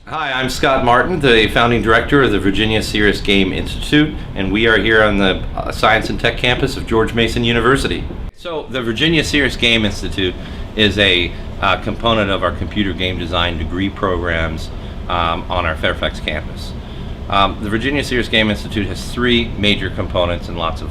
Hi, I'm Scott Martin, the founding director of the Virginia Serious Game Institute, and we are here on the Science and Tech campus of George Mason University. So, the Virginia Serious Game Institute is a component of our computer game design degree programs on our Fairfax campus. The Virginia Serious Game Institute has three major components and lots of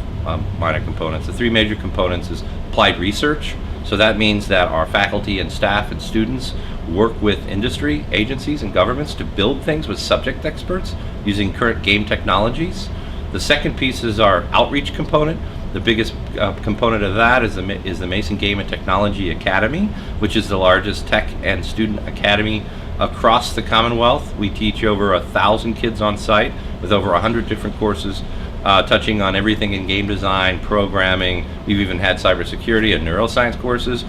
minor components. The three major components is applied research. So that means that our faculty and staff and students work with industry, agencies, and governments to build things with subject experts using current game technologies. The second piece is our outreach component. The biggest component of that is the Mason Game and Technology Academy, which is the largest tech and student academy across the Commonwealth. We teach over 1,000 kids on site with over 100 different courses touching on everything in game design, programming. We've even had cybersecurity and neuroscience courses.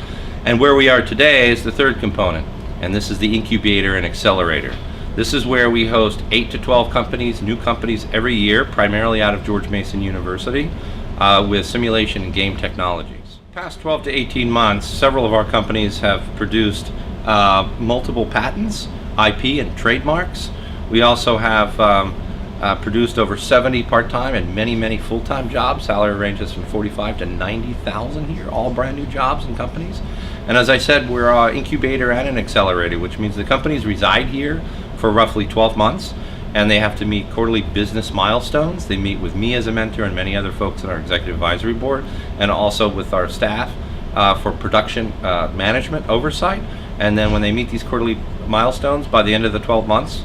And where we are today is the third component, and this is the incubator and accelerator. This is where we host 8 to 12 companies, new companies every year, primarily out of George Mason University, with simulation and game technologies. Past 12 to 18 months, several of our companies have produced multiple patents, IP, and trademarks. We also have produced over 70 part-time and many full-time jobs. Salary ranges from $45,000 to $90,000 here, all brand new jobs and companies. And as I said, we're an incubator and an accelerator, which means the companies reside here for roughly 12 months, and they have to meet quarterly business milestones. They meet with me as a mentor and many other folks in our executive advisory board, and also with our staff for production management oversight. And then when they meet these quarterly milestones, by the end of the 12 months,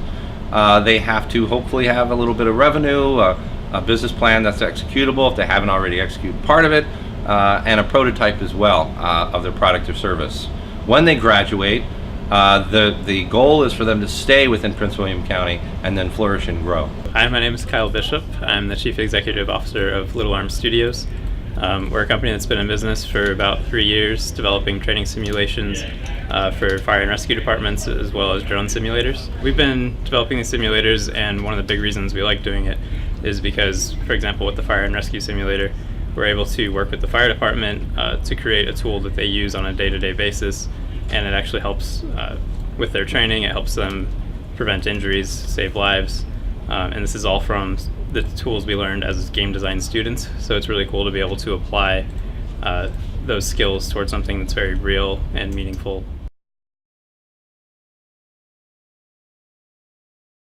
they have to hopefully have a little bit of revenue, a business plan that's executable if they haven't already executed part of it, and a prototype as well of their product or service. When they graduate, the goal is for them to stay within Prince William County and then flourish and grow. Hi, my name is Kyle Bishop. I'm the Chief Executive Officer of Little Arms Studios. We're a company that's been in business for about 3 years, developing training simulations for fire and rescue departments as well as drone simulators. We've been developing these simulators, and one of the big reasons we like doing it is because, for example, with the fire and rescue simulator, we're able to work with the fire department to create a tool that they use on a day-to-day basis, and it actually helps with their training. It helps them prevent injuries, save lives, and this is all from the tools we learned as game design students. So it's really cool to be able to apply those skills towards something that's very real and meaningful